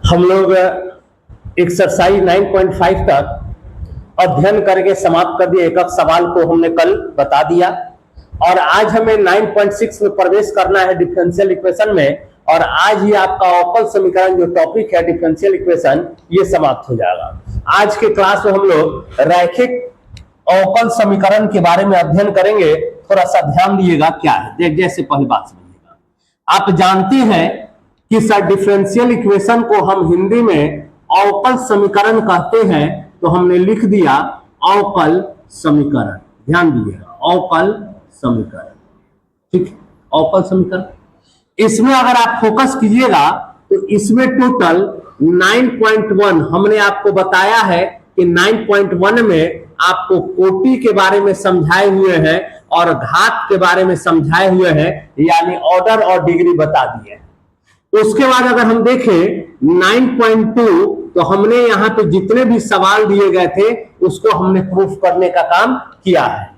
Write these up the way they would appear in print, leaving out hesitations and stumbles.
हम लोग एक्सरसाइज 9.5 तक अध्ययन करके समाप्त कर दिए। एक एक सवाल को हमने कल बता दिया और आज हमें 9.6 में प्रवेश करना है डिफरेंशियल इक्वेशन में। और आज ही आपका अवकल समीकरण जो टॉपिक है डिफरेंशियल इक्वेशन, ये समाप्त हो जाएगा। आज के क्लास में हम लोग रैखिक अवकल समीकरण के बारे में अध्ययन करेंगे। थोड़ा सा ध्यान दिएगा क्या है, जैसे पहली बात समझिएगा। आप जानते हैं कि सर डिफरेंशियल इक्वेशन को हम हिंदी में अवकल समीकरण कहते हैं, तो हमने लिख दिया अवकल समीकरण। ध्यान दीजिएगा, अवकल समीकरण, ठीक है, अवकल समीकरण। इसमें अगर आप फोकस कीजिएगा तो इसमें टोटल 9.1 हमने आपको बताया है कि 9.1 में आपको कोटि के बारे में समझाए हुए हैं और घात के बारे में समझाए हुए हैं, यानी ऑर्डर और डिग्री बता दिए। उसके बाद अगर हम देखें 9.2, तो हमने यहां पे जितने भी सवाल दिए गए थे उसको हमने प्रूफ करने का काम किया है।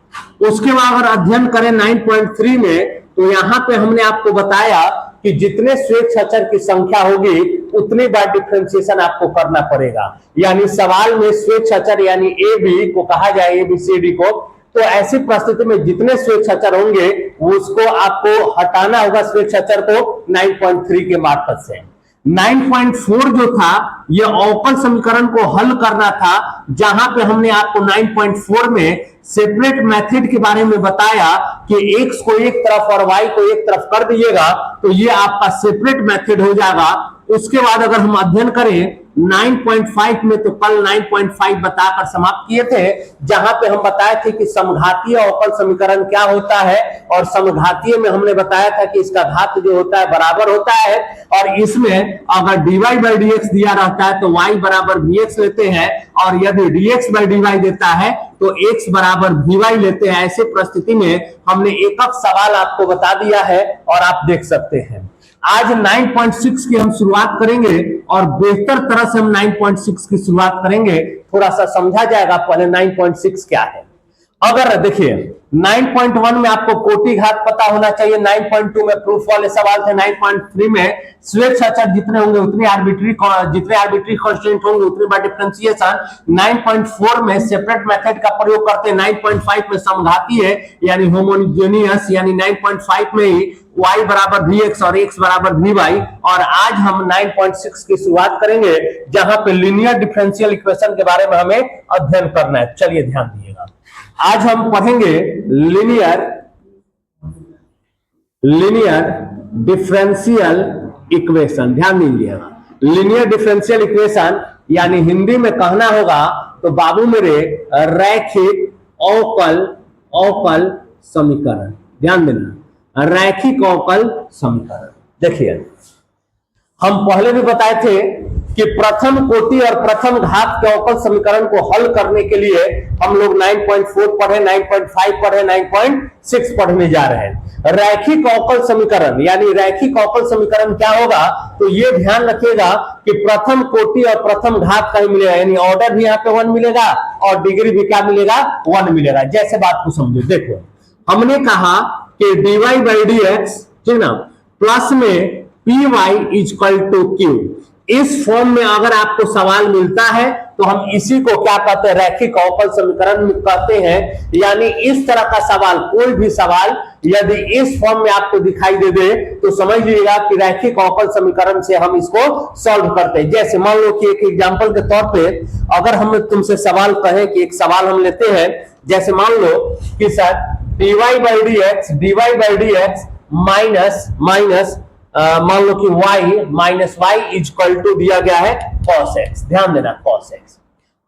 उसके बाद अगर अध्ययन करें 9.3 में, तो यहां पे हमने आपको बताया कि जितने स्वेच्छाचार की संख्या होगी उतनी बार डिफरेंशिएशन आपको करना पड़ेगा। यानी सवाल में स्वेच्छाचार यानी ए बी को कहा जाए, ए बी सी डी को, तो ऐसी परिस्थिति में जितने स्वेच्छाचार होंगे उसको आपको हटाना होगा स्वेच्छाचार को 9.3 के मार्फत से। 9.4 जो था ये अवकल समीकरण को हल करना था, जहां पे हमने आपको 9.4 में सेपरेट मेथड के बारे में बताया कि x को एक तरफ और y को एक तरफ कर दीजिएगा तो ये आपका सेपरेट मेथड हो जाएगा। उसके बाद अगर हम अध्ययन करें 9.5 में, तो कल 9.5 बताकर समाप्त किए थे, जहां पे हम बताए थे कि समघातीय अवकल समीकरण क्या होता है। और समघातीय में हमने बताया था कि इसका घात जो होता है बराबर होता है, और इसमें अगर dy बाई dx दिया रहता है तो y बराबर vx लेते हैं, और यदि dx बाई dy देता है तो x बराबर vy लेते हैं। ऐसे परिस्थिति में हमने एक एक सवाल आपको बता दिया है और आप देख सकते हैं। आज 9.6 की हम शुरुआत करेंगे और बेहतर तरह से हम 9.6 की शुरुआत करेंगे। थोड़ा सा समझा जाएगा पहले 9.6 क्या है। अगर देखिए 9.1 में आपको कोटि घात पता होना चाहिए, 9.2 में प्रूफ वाले सवाल थे, 9.3 में स्वेच्छाचार जितने होंगे उतने आर्बिट्री कांस्टेंट होंगे उतनी बार डिफरेंशिएशन, 9.4 में सेपरेट मेथड का प्रयोग करते हैं, 9.5 में समघातीय यानी होमोजेनियस, यानी 9.5 में ही y बराबर vx और x बराबर vy। और आज हम 9.6 की शुरुआत करेंगे जहां पे लीनियर डिफरेंशियल इक्वेशन के बारे में हमें अध्ययन करना है। चलिए ध्यान दीजिएगा, आज हम पढ़ेंगे लीनियर डिफरेंशियल इक्वेशन। ध्यान दीजिएगा, लीनियर डिफरेंशियल इक्वेशन यानी हिंदी में कहना होगा तो बाबू मेरे रैखिक अवकल समीकरण। ध्यान देना, रैखिक अवकल समीकरण। देखिए हम पहले भी बताए थे कि प्रथम कोटि और प्रथम घात के अवकल समीकरण को हल करने के लिए हम लोग 9.4 पढ़े, 9.5 पढ़े, 9.6 पढ़ने जा रहे हैं। रैखिक अवकल समीकरण यानी रैखिक अवकल समीकरण क्या होगा, तो ये ध्यान रखिएगा कि प्रथम कोटि और प्रथम घात का ही मिलेगा, यानी ऑर्डर भी यहाँ पे 1 मिलेगा और डिग्री भी क्या मिलेगा, 1 मिलेगा। जैसे बात को समझो, देखो हमने कहा कि dy बाई dx, ठीक ना, प्लस में py इक्वल टू q। इस फॉर्म में अगर आपको सवाल मिलता है तो हम इसी को क्या कहते हैं, रैखिक अवकल समीकरण कहते हैं। यानी इस तरह का सवाल, कोई भी सवाल यदि इस फॉर्म में आपको दिखाई दे तो समझ लीजिएगा कि रैखिक अवकल समीकरण से हम इसको सॉल्व करते हैं। जैसे मान लो कि एक एग्जांपल के तौर पे अगर हम तुमसे सवाल कहें कि एक सवाल हम लेते हैं, जैसे मान लो कि sir dy by dx minus मान लो कि y minus y equal to दिया गया है cos x। ध्यान देना, cos x।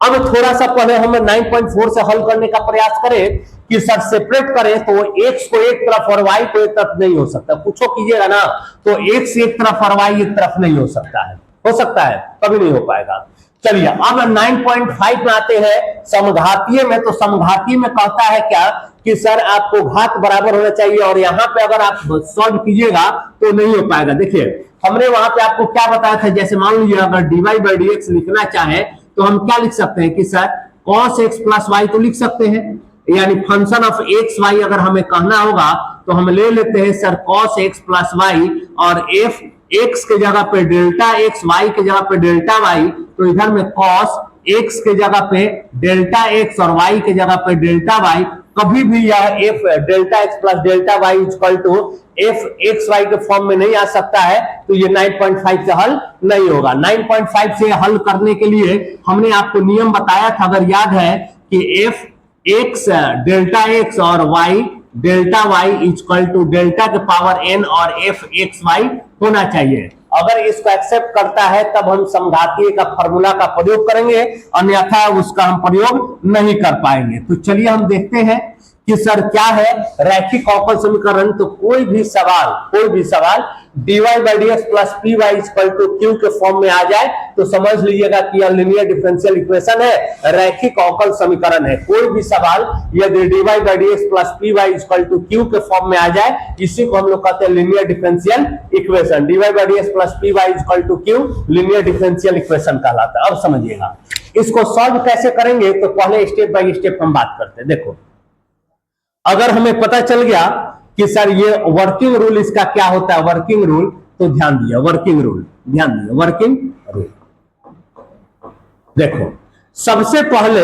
अब थोड़ा सा पहले हम 9.4 से हल करने का प्रयास करें कि सर सेपरेट करें तो x को एक तरफ और y को एक तरफ नहीं हो सकता। पूछो कीजिएगा ना तो x एक तरफ और y एक तरफ नहीं हो सकता है, हो सकता है, कभी नहीं हो पाएगा। चलिए अब 9.5 में आते हैं समघातीय में। तो समघातीय में कहता है क्या कि सर आपको घात बराबर होना चाहिए, और यहां पे अगर आप सॉल्व कीजिएगा तो नहीं हो पाएगा। देखिए हमने वहां पे आपको क्या बताया था, जैसे मान लीजिए अगर dy बाई dx लिखना चाहे तो हम क्या लिख सकते हैं कि sir cos x plus y तो लिख सकते हैं, यानी फंक्शन ऑफ एक्स वाई अगर हमें कहना होगा तो हम ले लेते हैं sir cos x plus y, और f x के जगह पे डेल्टा x, y के जगह पे डेल्टा y, तो इधर में cos x के जगह पे डेल्टा x और y के जगह पे डेल्टा y। कभी भी यह f delta x plus delta y equal to f x y के फॉर्म में नहीं आ सकता है, तो ये 9.5 से हल नहीं होगा। 9.5 से हल करने के लिए हमने आपको नियम बताया था, अगर याद है, कि f x डेल्टा x और y delta y equal to delta के पावर n और f x y होना चाहिए। अगर इसको एक्सेप्ट करता है तब हम समघातीय का फॉर्मूला का प्रयोग करेंगे, अन्यथा उसका हम प्रयोग नहीं कर पाएंगे। तो चलिए हम देखते हैं कि सर क्या है रैखिक अवकल समीकरण। तो कोई भी सवाल dy by d x plus p y equal to q के फॉर्म में आ जाए तो समझ लीजिएगा कि यह लीनियर डिफरेंशियल इक्वेशन है, रैखिक अवकल समीकरण है। कोई भी सवाल यदि dy by d x plus p y equal to q के फॉर्म में आ जाए, इसी को हम लोग कहते हैं linear differential equation. dy by d x plus p y equal to q linear differential equation कहलाता है। अब समझिएगा इसको सॉल्व कैसे करेंगे, तो पहले स्टेप बाय स्टेप हम बात करते हैं। देखो, अगर हमें पता चल गया कि सर ये वर्किंग रूल इसका क्या होता है, वर्किंग रूल, तो ध्यान दिया वर्किंग रूल, वर्किंग रूल। देखो, सबसे पहले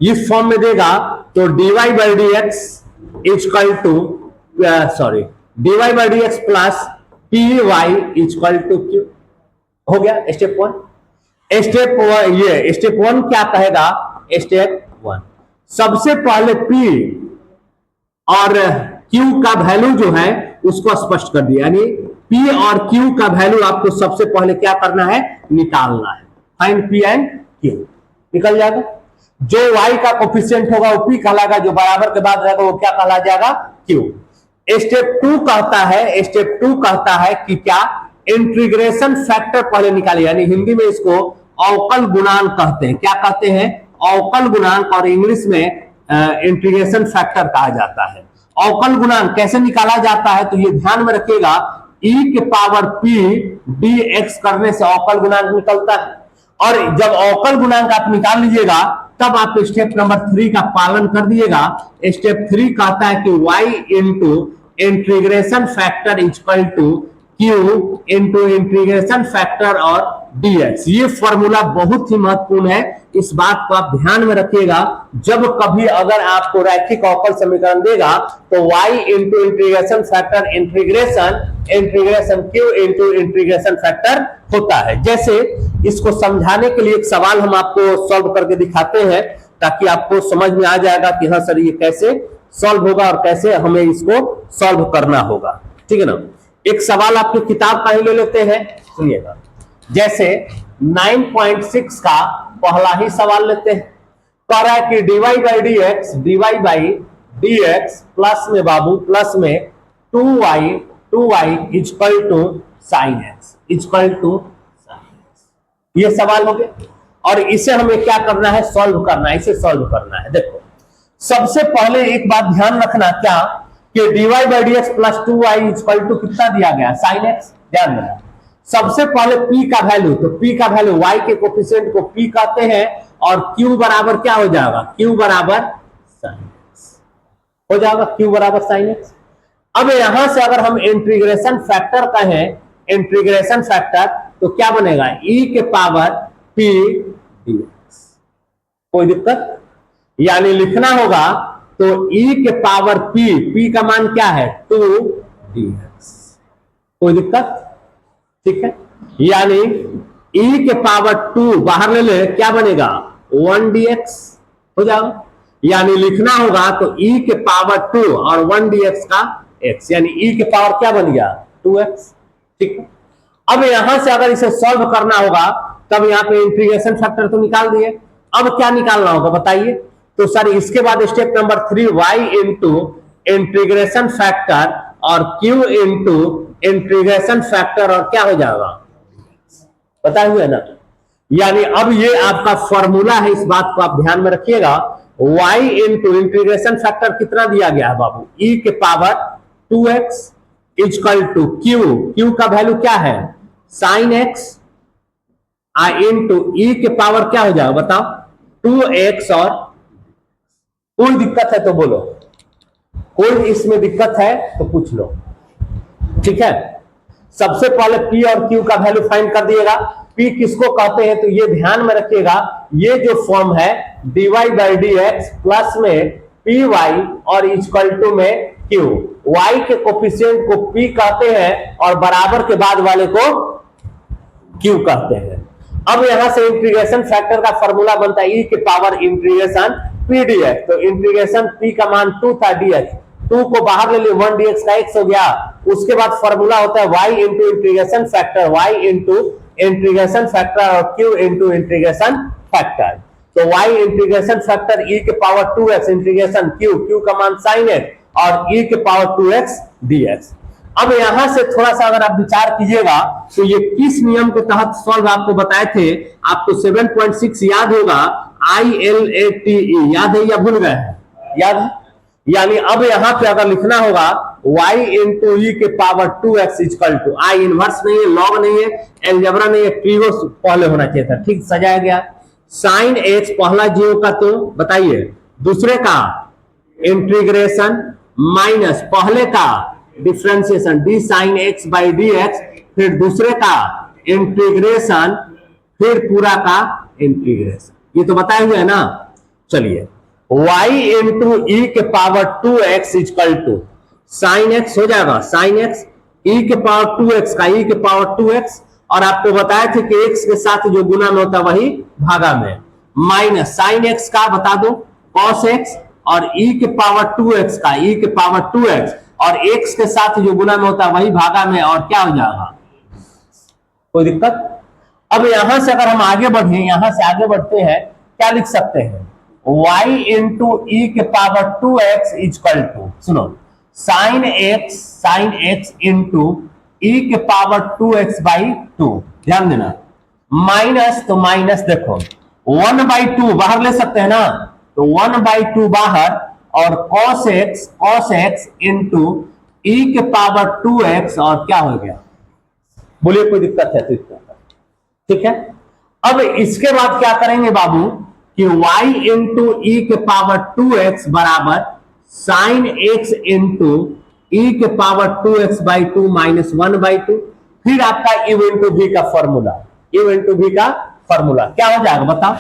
इस फॉर्म में देगा तो dy by d x equal to dy by d x plus p y equal to q हो गया स्टेप वन। स्टेप वन क्या कहेगा, स्टेप वन सबसे पहले p और Q का वैल्यू जो है उसको स्पष्ट कर दिया, यानी P और Q का वैल्यू आपको सबसे पहले क्या करना है, निकालना है। फाइंड P एंड Q, निकल जाएगा। जो Y का कोफिशिएंट होगा वो P कहलाएगा, जो बराबर के बाद रहेगा वो क्या कहला जाएगा, Q। स्टेप टू कहता है कि क्या, इंटीग्रेशन फैक्टर पहले निकालिए, यानी हिंदी में इसको अवकल गुणांक कहते हैं। क्या कहते हैं, अवकल गुणांक, और इंग्लिश में इंटीग्रेशन फैक्टर कहा जाता है। अवकल गुणांक कैसे निकाला जाता है, तो ये ध्यान में रखिएगा, e के पावर p dx करने से अवकल गुणांक निकलता है। और जब अवकल गुणांक आप निकाल लीजिएगा तब आप स्टेप नंबर 3 का पालन कर दिएगा। स्टेप 3 कहता है कि y into integration factor equal to q into integration factor और dx। ये फॉर्मूला बहुत ही महत्वपूर्ण है, इस बात को आप ध्यान में रखिएगा। जब कभी अगर आपको रैखिक अवकल समीकरण देगा तो y into integration factor integration q into integration factor होता है। जैसे इसको समझाने के लिए एक सवाल हम आपको सॉल्व करके दिखाते हैं, ताकि आपको समझ में आ जाएगा कि हाँ सर ये कैसे सॉल्व होगा और कैसे हमें इसको सॉल्व करना होगा। ठीक है ना। एक सवाल आपकी किताब का ही ले लेते हैं, सुनिएगा। जैसे 9.6 का पहला ही सवाल लेते हैं। कह रहा है कि dy by d x plus में बाबू प्लस में 2y equal to sine x ये सवाल हो गया। और इसे हमें क्या करना है, सॉल्व करना है, इसे सॉल्व करना है। देखो, सबसे पहले एक बात ध्यान रखना, क्या कि dy by d x plus 2y equal to कितना दिया गया, साइन एक्स। ध्यान देना, सबसे पहले p का वैल्यू, तो p का वैल्यू y के कोफिशिएंट को p कहते हैं, और q बराबर क्या हो जाएगा, q बराबर साइन एक्स हो जाएगा, q बराबर साइन एक्स। अब यहां से अगर हम इंटीग्रेशन फैक्टर कहें, इंटीग्रेशन फैक्टर, तो क्या बनेगा, e के पावर p dx। कोई दिक्कत, यानी लिखना होगा तो e के पावर p का मान क्या है, 2 dx। कोई दिक्कत, ठीक है। यानी e के पावर 2 बाहर ले ले, क्या बनेगा, 1 dx हो जाएगा। यानी लिखना होगा तो e के पावर 2 और 1 dx का x, यानी e के पावर क्या बन गया, 2x। ठीक है। अब यहां से अगर इसे सॉल्व करना होगा तब यहाँ पे इंटीग्रेशन फैक्टर तो निकाल दिए, अब क्या निकालना होगा बताइए। तो सर इसके बाद step number 3 y into integration factor और q इंटू इंटीग्रेशन फैक्टर और क्या हो जाएगा, बताए हुए ना। यानी अब ये आपका फॉर्मूला है, इस बात को आप ध्यान में रखिएगा। y इंटू इंटीग्रेशन फैक्टर कितना दिया गया है बाबू, e के power 2x equal to q का वैल्यू क्या है, साइन x, इंटू e के पावर क्या हो जाएगा बताओ, 2x। और कोई दिक्कत है तो बोलो, कोई इसमें दिक्कत है तो पूछ लो। ठीक है, सबसे पहले पी और क्यू का वैल्यू फाइंड कर दिएगा। पी किसको कहते हैं तो ये ध्यान में रखिएगा, ये जो फॉर्म है dy by d x plus में पी वाई और इक्वल टू में क्यू, y के कोफिशिएंट को p कहते हैं और बराबर के बाद वाले को q कहते हैं। अब यहां से इंटीग्रेशन फैक्टर का फॉर्मूला बनता है e के पावर इंटीग्रेशन p dx, तो इंटीग्रेशन p का मान 2 था dx, 2 को बाहर ले लियो 1 dx का x हो गया। उसके बाद फॉर्मूला होता है y into integration factor, y into integration factor और q इंटू इंटीग्रेशन फैक्टर। तो y इंटीग्रेशन फैक्टर e के पावर 2x इंटीग्रेशन q का मान sin x और e के पावर 2x dx। अब यहां से थोड़ा सा अगर आप विचार कीजिएगा तो ये किस नियम के तहत सॉल्व आपको बताए थे, आपको 7.6 याद होगा, ILATE याद है या भूल गए हैं? याद है। यानी अब यहां पे अगर लिखना होगा y इंटू ई के power 2x equal to, I inverse नहीं है, लॉग नहीं है, एलजेब्रा नहीं है, ट्रिगो पहले होना चाहिए था। ठीक सजाया गया। साइन x पहला जीरो का तो बताइए, दूसरे का इंटीग्रेशन माइनस पहले का differentiation D sine x by d x, फिर दूसरे का इंटीग्रेशन, फिर पूरा का इंटीग्रेशन। ये तो बताए हुए है ना। चलिए y इंटू ई के power 2x equal to sine x हो जाएगा, साइन एक्स ई के पावर 2x का ई के पावर 2x, और आपको बताया थे कि x के साथ जो गुना में होता वही भागा में, माइनस साइन एक्स का बता दो cos x और e के पावर 2x का e के पावर 2x, और x के साथ जो गुना में होता वही भागा में, और क्या हो जाएगा, कोई दिक्कत। अब यहां से अगर हम आगे बढ़े, यहां से आगे बढ़ते हैं, क्या लिख सकते हैं, y इंटू ई के पावर 2x इक्वल टू, सुनो, साइन एक्स इंटू ई के पावर 2x बाई 2, ध्यान देना, माइनस, तो माइनस देखो 1/2 बाहर ले सकते हैं ना, तो 1/2 बाहर, और cos x इंटू ई के पावर 2x, और क्या हो गया, बोलिए कोई दिक्कत है तो इतना। ठीक है, अब इसके बाद क्या करेंगे बाबू कि y इंटू ई के पावर 2x बराबर साइन x इंटू ई के पावर 2x बाई 2 माइनस 1/2, फिर आपका u इंटू v का फॉर्मूला, u इंटू v का फॉर्मूला क्या हो जाएगा बताओ,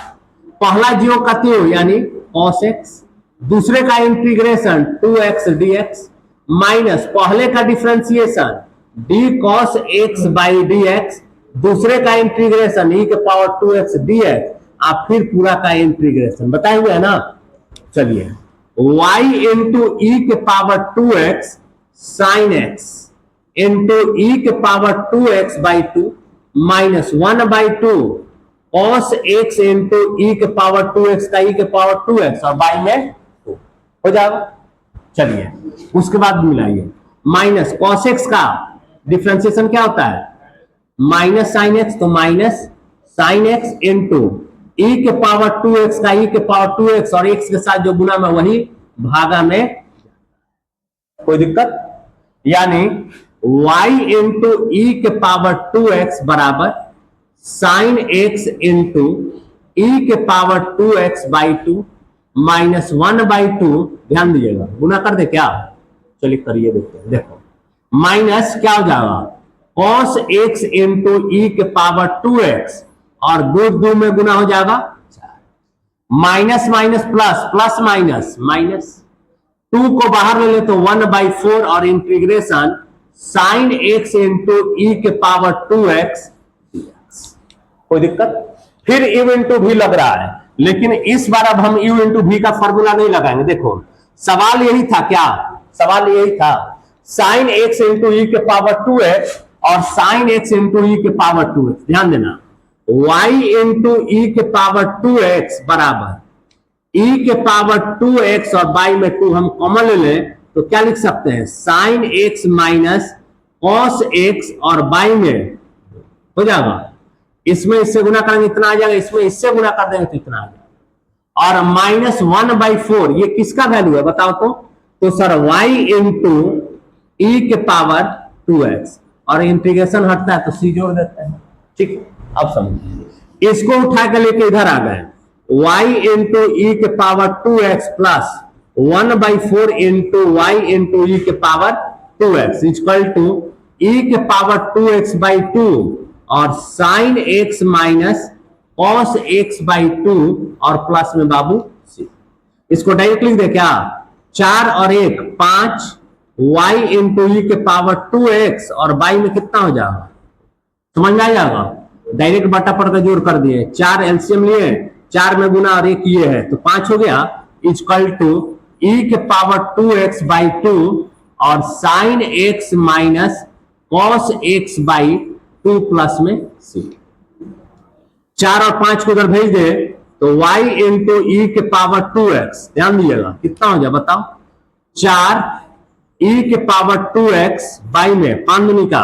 पहला जीरो का त्यो यानी cos x, दूसरे का इंटीग्रेशन 2x dx, माइनस पहले का differentiation d cos x by dx, दूसरे का इंटीग्रेशन e के पावर 2x dx, आप फिर पूरा का इंटीग्रेशन बताए हुए है ना। चलिए y इंटू ई के power 2x sine x into e के power 2x by 2 minus 1/2 cos x into e के पावर 2x का ई के पावर 2x और बाई में 2 हो जाएगा। चलिए उसके बाद मिलाइए, माइनस cos x का डिफरेंशिएशन क्या होता है, माइनस साइन x, तो minus sign x into e के पावर 2x का ई के पावर 2x, और x के साथ जो गुना में वही भागा में, कोई दिक्कत। यानी y इंटू ई के पावर 2x बराबर साइन x इंटू ई के पावर 2x बाई 2 माइनस 1/2, ध्यान दीजिएगा गुना कर दे क्या, चलिए करिए देखते हैं, देखो माइनस क्या हो जाएगा cos x इंटू ई के पावर 2x, और दो में गुना हो जाएगा, minus minus plus, plus minus minus, 2 को बाहर ले ले तो 1/4, और integration sign x into e के पावर 2x, कोई दिक्कत। फिर u इंटू भी लग रहा है, लेकिन इस बार अब हम u इंटू भी का फॉर्मूला नहीं लगाएंगे। देखो सवाल यही था, क्या सवाल यही था, साइन x इंटू ई के पावर 2x और साइन x इंटू ई के पावर 2x, ध्यान देना, y इंटू ई के पावर 2x बराबर ई के पावर 2x और बाई में 2 हम कॉमन ले लें तो क्या लिख सकते हैं, sine x minus cos x और बाई में हो जाएगा, इसमें इससे गुना करेंगे इतना आ जाएगा, इसमें इससे गुना कर देंगे तो इतना आ जाएगा, और माइनस 1/4 ये किसका वैल्यू है बताओ तो सर y इंटू ई के पावर 2x, और इंटीग्रेशन हटता है तो c जोड़ देते हैं। ठीक, अब समझिए, इसको उठा के लेके इधर आ गए, y इंटू ई के power 2x plus 1/4 into y into e के पावर 2x इक्वल टू ई के पावर 2x/2 और sine x minus cos x/2 और प्लस में बाबू c। इसको डायरेक्ट लिख दे क्या, 4 और 1 5 y इंटू ई के पावर 2x और y में कितना हो जाएगा, समझ में आ जाएगा। डायरेक्ट बटा पर का जोड़ कर दिए, 4 एलसीएम लिए, 4 में गुना और 1 ये है तो 5 हो गया, इक्वल टू ई के पावर 2x/2 और sine x minus cos x/2 plus में c। 4 और 5 को उधर भेज दे तो y इंटू ई के पावर 2x, ध्यान दीजिएगा कितना हो जाए बताओ, 4 ई के पावर 2x y में 5 दूनी का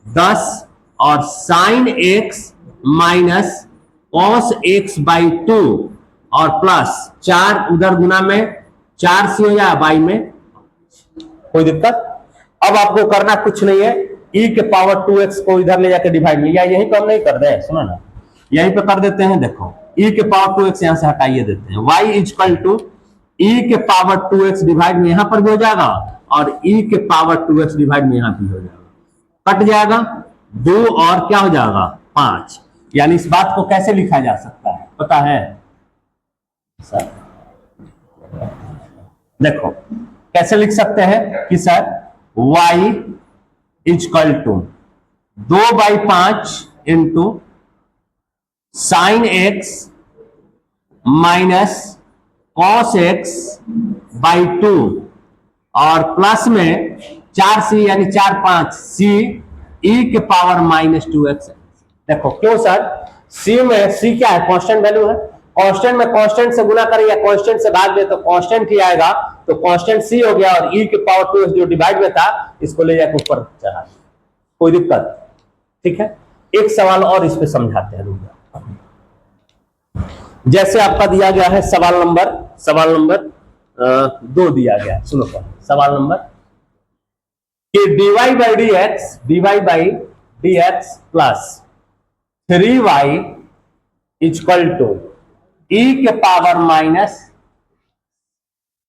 10 और sine x minus cos x/2 और प्लस 4 उधर गुना में 4 से हो जाए y में, कोई दिक्कत। अब आपको करना कुछ नहीं है, e के पावर 2x को इधर ले जाकर डिवाइड में, या यहीं पे हम नहीं कर रहे हैं, सुनो ना यहीं पे कर देते हैं। देखो e के पावर 2x यहां से हटाइए देते हैं, y इक्वल टू e के पावर 2x डिवाइड में यहां पर भी हो जाएगा और e के पावर 2x डिवाइड में यहां भी हो जाएगा, कट जाएगा 2 और क्या हो जाएगा 5। यानी इस बात को कैसे लिखा जा सकता है पता है सर, देखो कैसे लिख सकते हैं कि sir y equal to 2/5 into sine x minus cos x/2 और प्लस में 4c यानी 4 5 c e के पावर -2x। देखो क्यों सर, c में c क्या है, कांस्टेंट वैल्यू है, कांस्टेंट में कांस्टेंट से गुना करें या कांस्टेंट से भाग दे तो कांस्टेंट ही आएगा, तो कांस्टेंट c हो गया और e के पावर 2x जो डिवाइड में था इसको ले जाकर ऊपर चढ़ा, कोई दिक्कत, ठीक है। एक सवाल और इस पे समझाते हैं, जैसे आपका दिया गया है सवाल नंबर 2 दिया गया है, सुनो सवाल नंबर कि dy dx plus 3y equal to e के पावर माइनस,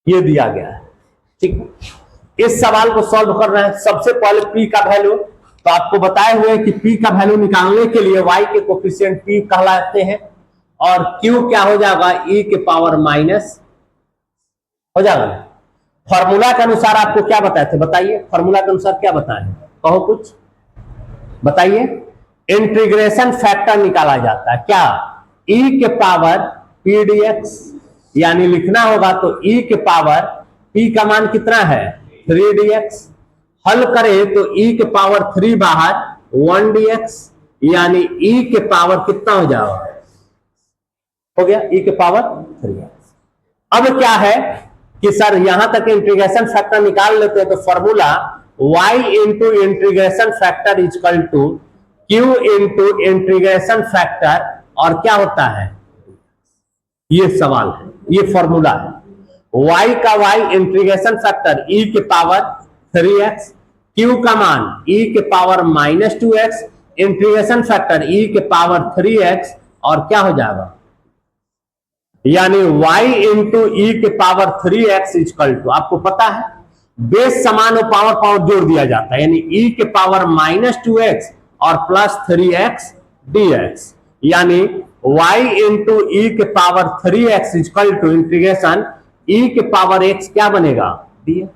ये दिया गया है, ठीक। इस सवाल को सॉल्व कर रहे हैं, सबसे पहले p का वैल्यू, तो आपको बताए हुए कि p का वैल्यू निकालने के लिए y के कोफिशिएंट p कहलाते हैं और q क्या हो जाएगा e के पावर माइनस हो जाएगा। फॉर्मूला के अनुसार आपको क्या बताए थे, बताइए फॉर्मूला के अनुसार क्या बताए, कहो कुछ बताइए। इंटीग्रेशन फैक्टर निकाला जाता है क्या, e के पावर p dx, यानी लिखना होगा तो e के पावर p का मान कितना है 3 dx, हल करें तो e के पावर 3 बाहर 1 dx, यानी e के पावर कितना हो जाएगा, हो गया e के पावर 3। अब क्या है कि सर यहां तक इंटीग्रेशन फैक्टर निकाल लेते हैं तो formula y into integration factor equal to q into integration factor और क्या होता है, ये सवाल है, ये फॉर्मूला है, y का y इंटीग्रेशन फैक्टर e के पावर 3x, q का मान e के power -2x, integration factor e के पावर 3x और क्या हो जाएगा, यानी y इंटू ई के पावर 3x इक्वल टू, आपको पता है बेस समान और पावर जोड़ दिया जाता है, यानी e के पावर -2x और प्लस 3x dx, यानी y इंटू ई के power 3x equal to integration e के पावर x क्या बनेगा dx,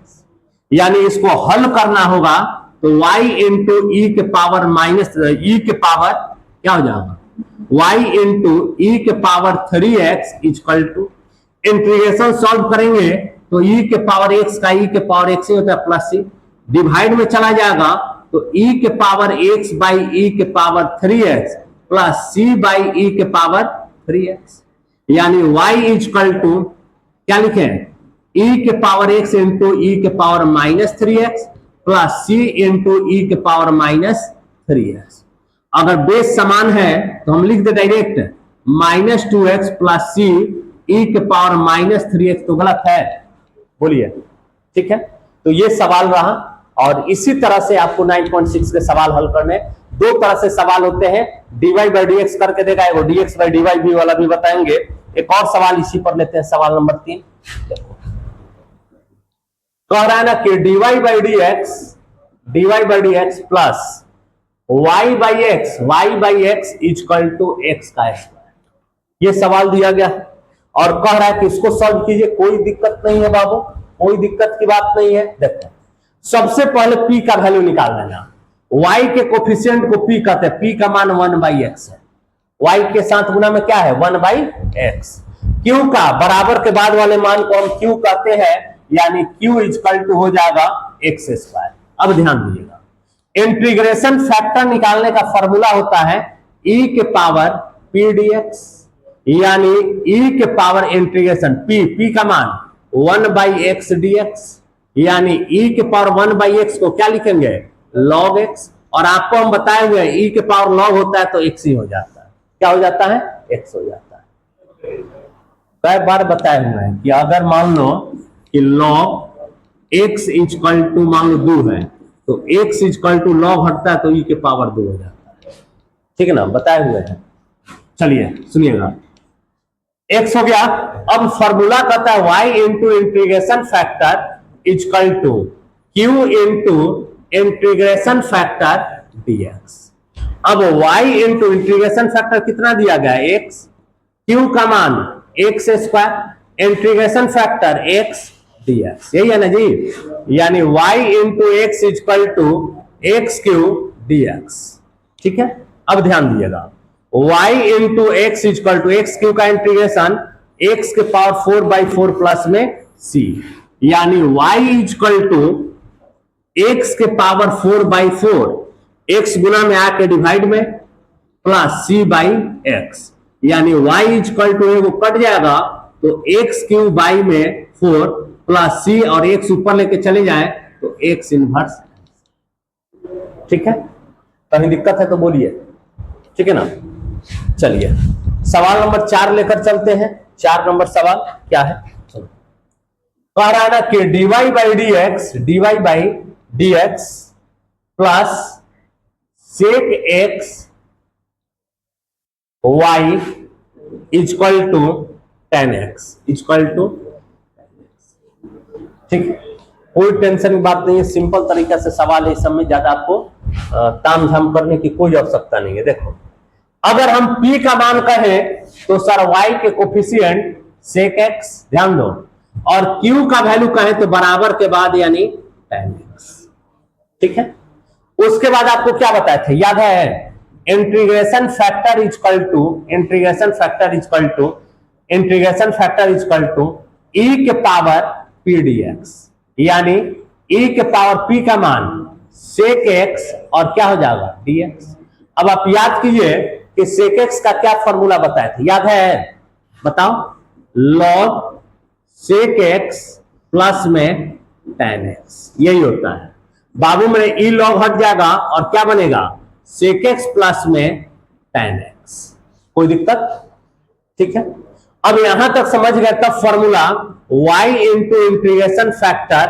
यानी इसको हल करना होगा तो y इंटू ई के पावर ई के पावर क्या हो जाएगा y इंटू ई के power 3x equal to, integration solve करेंगे तो e के पावर x का e के पावर x ही होता है प्लस c, डिवाइड में चला जाएगा तो e के पावर x बाई e के power 3x plus c by e के पावर 3x, यानी y इक्वल टू क्या लिखे e के पावर x इंटू e के power -3x plus c into e के पावर -3x। अगर बेस समान है तो हम लिख दे direct -2x plus c e के पावर -3x, तो गलत है बोलिए, ठीक है। तो ये सवाल रहा और इसी तरह से आपको 9.6 के सवाल हल करने, दो तरह से सवाल होते हैं, dy बाई dx करके देगा, एगो dx बाई dy भी वाला भी बताएंगे। एक और सवाल इसी पर लेते हैं, सवाल नंबर 3 देखो, कह रहा है ना कि dy by d x plus y by x equal to x का स्क्वायर। ये सवाल दिया गया और कह रहा है कि इसको सॉल्व कीजिए। कोई दिक्कत नहीं है बाबू, कोई दिक्कत की बात नहीं है। देखो सबसे पहले p का वैल्यू निकाल लेना। y के कोफिशिएंट को p कहते हैं, p का मान 1/x है, y के साथ गुना में क्या है 1/x। q का बराबर के बाद वाले मान को हम q कहते हैं, यानी q इक्वल टू हो जाएगा x स्क्वायर। अब ध्यान दीजिएगा, इंटीग्रेशन फैक्टर निकालने का फॉर्मूला होता है e के पावर p dx, यानी e के पावर इंटीग्रेशन p का मान 1/x dx, यानी e के पावर 1/x को क्या लिखेंगे log x। और आपको हम बताए हुए e के पावर log होता है तो x ही हो जाता है। क्या हो जाता है x हो जाता है। कई बार बताए हुए हैं कि अगर मान लो कि log x इक्वल टू मान लो 2 है तो x इक्वल टू log हटता है तो e के पावर 2 हो जाता है। ठीक है ना, बताए हुए हैं। चलिए सुनिएगा, x हो गया। अब फॉर्मूला कहता है y into integration factor equal to q into integration factor dx। अब y इंटू इंटीग्रेशन फैक्टर कितना दिया गया है x, q का मान x square, integration factor x dx, यही है ना जी। यानी y into x equal to x q dx। ठीक है, अब ध्यान दीजिएगा, y into x equal to x q का इंटीग्रेशन x के पावर 4/4 प्लस में c, यानी y इक्वल टू x के पावर 4/4, x गुना में आके डिवाइड में प्लस c बाई एक्स, यानी y इक्वल टू एगो कट जाएगा तो एक्स क्यू बाई में 4 प्लस c और x ऊपर लेके चले जाए तो x इनवर्स। ठीक है, कहीं दिक्कत है तो बोलिए। ठीक है ना, चलिए सवाल नंबर 4 लेकर चलते हैं। 4 नंबर सवाल क्या है, कह रहा है ना कि dy by d x plus sec x y equal to tan x equal to. ठीक, कोई टेंशन की बात नहीं है, सिंपल तरीका से सवाल है, इस सब में ज्यादा आपको ताम झाम करने की कोई आवश्यकता नहीं है। देखो अगर हम p का मान कहें तो सर y के कोफिशिएंट सेक x, ध्यान दो, और q का वैल्यू कहें तो बराबर के बाद यानी tan x। ठीक है, उसके बाद आपको क्या बताए थे याद है, integration factor equal to e के पावर p dx, यानी e के पावर p का मान sec x और क्या हो जाएगा dx। अब आप याद कीजिए कि sec x का क्या फॉर्मूला बताए थे, याद है, बताओ, log sec x प्लस में tan x, यही होता है बाबू। मेरे e log हट जाएगा और क्या बनेगा sec x प्लस में tan x। कोई दिक्कत? ठीक है, अब यहां तक समझ गए, तब formula y into integration factor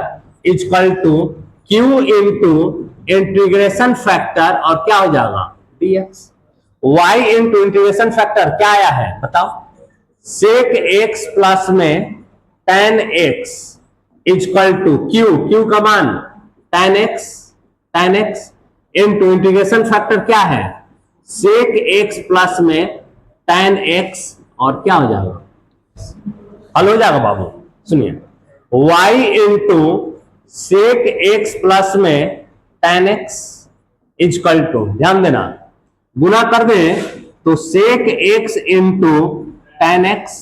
equal to q into integration factor और क्या हो जाएगा dx। y into integration factor क्या आया है बताओ, sec x प्लस में tan x equal to q का मान tan x into integration factor क्या है sec x प्लस में tan x और क्या हो जाएगा, हल हो जाएगा बाबू। सुनिए, y into sec x plus में tan x इक्वल टू, ध्यान देना, गुना कर दें तो sec x into tan x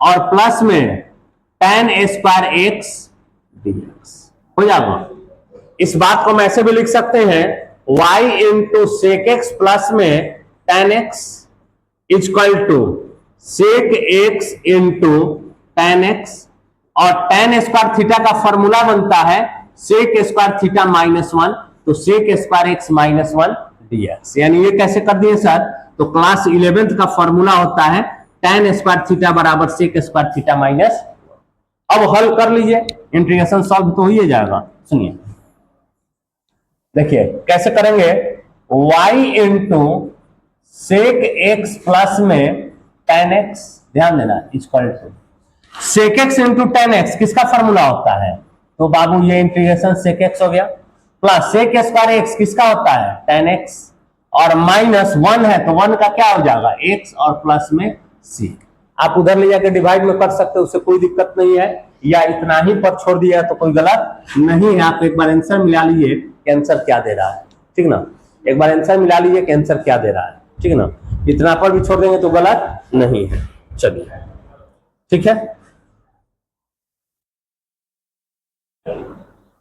और प्लस में tan स्क्वायर x dx हो जाएगा। इस बात को हम ऐसे भी लिख सकते हैं, y into sec x plus में tan x equal to sec x into tan x और tan स्क्वायर थीटा का फॉर्मूला बनता है सेक स्क्वायर थीटा -1, तो सेक स्क्वायर x -1 dx। यानी ये कैसे कर दिए सर, तो क्लास 11th का फॉर्मूला होता है tan स्क्वायर थीटा बराबर सेक स्क्वायर थीटा माइनस। अब हल कर लीजिए, इंटीग्रेशन सॉल्व तो हो ही जाएगा। सुनिए, देखिए कैसे करेंगे, y into sec x plus में tan x, ध्यान देना, equal to sec x into tan x किसका फॉर्मूला होता है, तो बाबू ये इंटीग्रेशन सेक एक्स हो गया, प्लस सेक स्क्वायर एक्स किसका होता है tan x, और माइनस 1 है तो 1 का क्या हो जाएगा x, और प्लस में c। आप उधर ले जाकर डिवाइड में कर सकते हो, उससे कोई दिक्कत नहीं है, या इतना ही पर छोड़ दिया तो कोई गलत नहीं है। आप एक बार आंसर मिला लीजिए कि आंसर क्या दे रहा है, ठीक ना, एक बार आंसर मिला लीजिए कि आंसर क्या दे रहा है, ठीक ना, इतना पर भी छोड़ देंगे तो गलत नहीं है। चलिए ठीक है,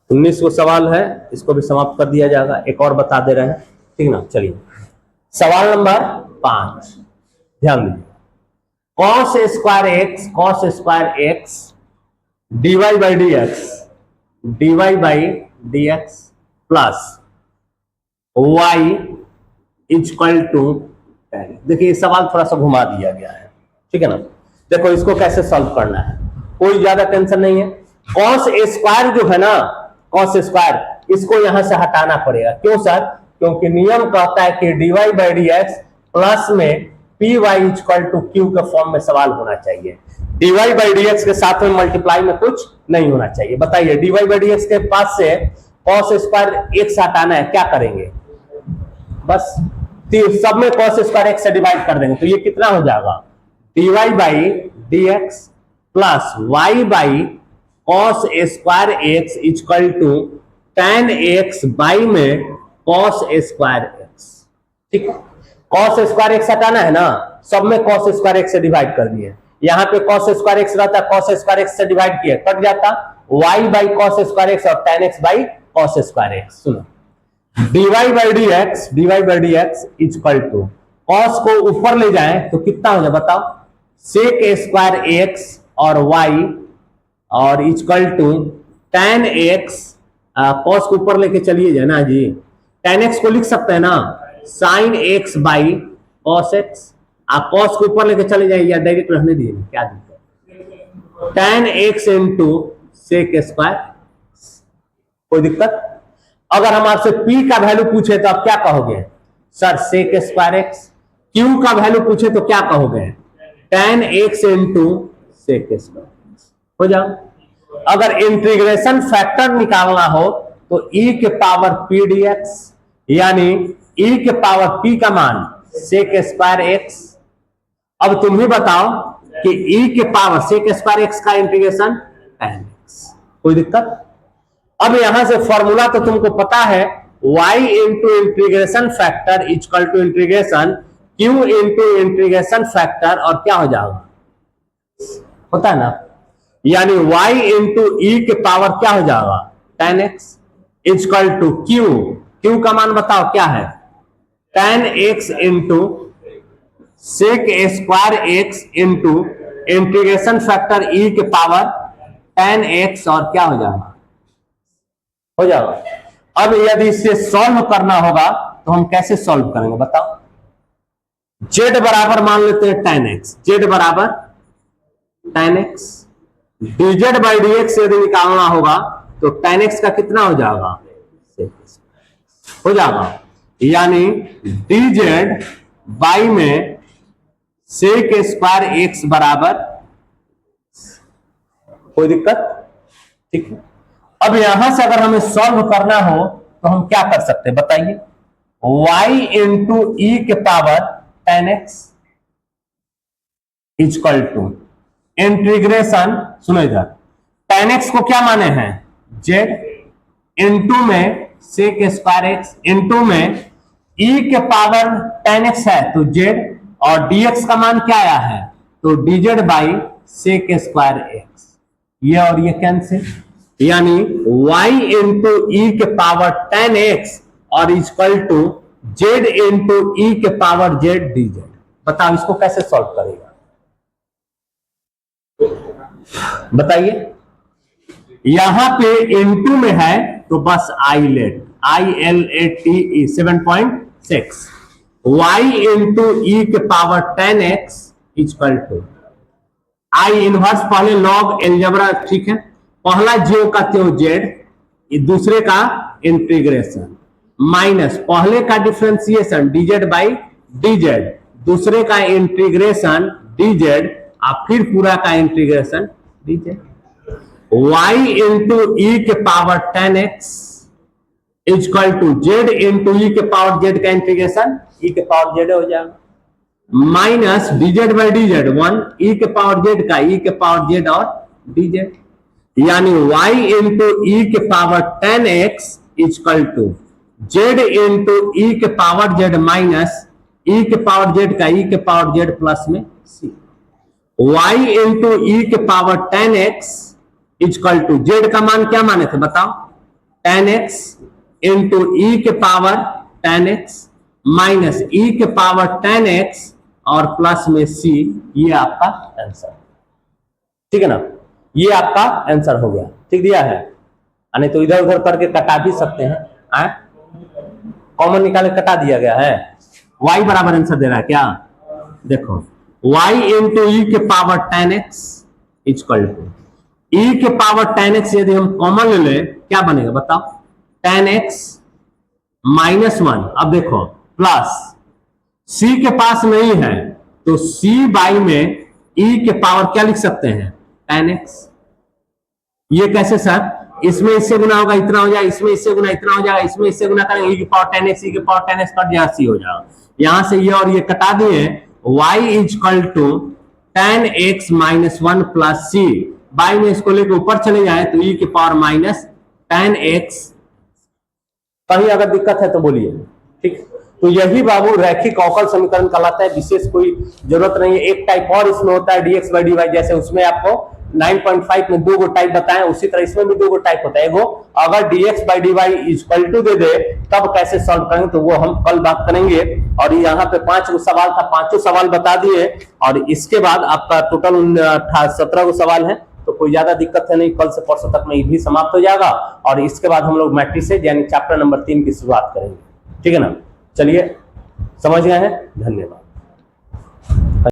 19 को सवाल है, इसको भी समाप्त कर दिया जाएगा, एक और बता दे रहे हैं, ठीक ना। चलिए सवाल नंबर 5, ध्यान दीजिए, cos square x dy by d x plus y equal to, देखिए ये सवाल थोड़ा सा घुमा दिया गया है, ठीक है ना। देखो इसको कैसे सॉल्व करना है, कोई ज्यादा टेंशन नहीं है। cos स्क्वायर जो है ना, cos स्क्वायर, इसको यहां से हटाना पड़ेगा। क्यों सर? क्योंकि नियम कहता है कि dy by d x plus में p y equal to q के फॉर्म में सवाल होना चाहिए। dy बाई डी एक्स के साथ में मल्टीप्लाई में कुछ नहीं होना चाहिए। बताइए dy बाई डी एक्स के पास से cos स्क्वायर एक्स हटाना है, क्या करेंगे? बस सब में cos स्क्वायर एक्स से डिवाइड कर देंगे, तो ये कितना हो जाएगा, dy by d x plus y by cos square x equal to tan x by में cos स्क्वायर एक्स। ठीक है, cos स्क्वायर एक्स हटाना है ना, सब में cos स्क्वायर एक्स से डिवाइड कर दिए। यहाँ पे cos स्क्वायर एक्स रहता, cos स्क्वायर एक्स से डिवाइड किए, कट जाता y by cos square x और tan x by cos square x. सुनो, dy by d x equal to, cos को ऊपर ले जाए तो कितना हो जाए बताओ, sec स्क्वायर एक्स और y और equal to tan x, cos को ऊपर लेके चलिए जाए ना जी, tan x को लिख सकते हैं ना sin x by cos x, आप cos को ऊपर लेके चले जाइए या डायरेक्ट रहने दीजिए, क्या दिक्कत, tan x into sec square, कोई दिक्कत? अगर हम आपसे p का वैल्यू पूछे तो आप क्या कहोगे sir, sec square x, q का वैल्यू पूछे तो क्या कहोगे, tan x into sec square हो जाओ। अगर इंटीग्रेशन फैक्टर निकालना हो तो e के पावर p dx, यानी e के पावर p का मान sec स्क्वायर x। अब तुम ही बताओ कि e के पावर sec स्क्वायर x का इंटीग्रेशन tan x, कोई दिक्कत? अब यहां से फॉर्मूला तो तुमको पता है, y into integration factor equal to integration q into integration factor, और क्या हो जाएगा पता है ना, यानी y इंटू ई के पावर क्या हो जाएगा tan x equal to q का मान बताओ क्या है, tan x into sec square x into integration factor e के पावर tan x, और क्या हो जाएगा अब यदि इसे सॉल्व करना होगा तो हम कैसे सॉल्व करेंगे बताओ, z बराबर मान लेते हैं tan x, z बराबर tan x, dz by d x यदि निकालना होगा तो tan x का कितना हो जाएगा, हो जाएगा, यानी dz बाई में sec स्क्वायर x बराबर, कोई दिक्कत? ठीक है, अब यहां से अगर हमें सॉल्व करना हो तो हम क्या कर सकते हैं बताइए, y इंटू ई के power tan x equal to integration, सुनो इधर, tan x को क्या माने हैं z, इंटू में sec स्क्वायर x, इंटू में e के पावर tan x है तो z, और dx का मान क्या आया है तो dz by sec square x, ये और ये कैंसिल, यानी y इंटू ई के पावर tan x और equal to z into e के पावर z dz। बताओ इसको कैसे सॉल्व करेगा बताइए, यहां पे इंटू में है तो बस ILATE 7.6, y इंटू ई के power tan x equal to I inverse, पहले लॉग एलजेब्रा, ठीक है, पहला ज्यो का त्यों z, दूसरे का इंटीग्रेशन, माइनस पहले का डिफरेंशिएशन dz बाई dz, दूसरे का इंटीग्रेशन dz, और फिर पूरा का integration dz। y into e के power 10x equal to z into e के पावर जेड का इंटीग्रेशन ई के पावर जेड हो जाएगा, minus dz by dz 1 e के पावर जेड का ई के पावर जेड और dz, यानी y इंटू ई के power 10x equal to z into e के पावर जेड माइनस ई के पावर जेड का ई के पावर जेड प्लस में c, y इंटू ई के power 10x equal to Z का मान क्या माने थे बताओ, 10x इंटू ई के पावर 10x माइनस ई के पावर 10x और प्लस में c, ये आपका आंसर, ठीक है ना, ये आपका आंसर हो गया, ठीक दिया है, यानी तो इधर उधर करके कटा भी सकते हैं, कॉमन निकाले कटा दिया गया है, y बराबर आंसर दे रहा है क्या, देखो y इंटू ई के पावर 10x इजक्वल टू ई के पावर 10x यदि हम कॉमन ले ले क्या बनेगा बताओ, 10x माइनस 1, अब देखो प्लस c के पास नहीं है तो c बाई में e के पावर क्या लिख सकते हैं 10x, ये कैसे सर, इसमें इससे गुना होगा इतना हो जाएगा, इसमें इससे गुना इतना हो जाएगा, इसमें इससे गुना करेंगे e की पावर 10x, e की पावर 10x कट जाएगा, c हो जाएगा, यहां से ये और ये कटा दिए, y equal to 10x minus 1 plus c, by में इसको लेकर ऊपर चले जाए तो e की पावर माइनस 10x, कहीं अगर दिक्कत है तो बोलिए, ठीक, तो यही बाबू रैखिक अवकल समीकरण कहलाता है, विशेष कोई जरूरत नहीं है, एक टाइप और इसमें होता है dx बाई dy, जैसे उसमें आपको 9.5 में 2 गो टाइप बताएं, उसी तरह इसमें भी 2 गो टाइप होता है, एगो अगर dx by dy equal to दे दे तब कैसे सॉल्व करेंगे तो वो हम कल बात करेंगे, और यहाँ पे 5 गो सवाल था, 5 सवाल बता दिए, और इसके बाद आपका टोटल 17 गो सवाल है, तो कोई ज्यादा दिक्कत है नहीं, कल से परसों तक में ये भी समाप्त हो जाएगा, और इसके बाद हम लोग मैट्रिसेस यानी चैप्टर नंबर 3 की शुरुआत करेंगे, ठीक है ना, चलिए समझ गए हैं, धन्यवाद।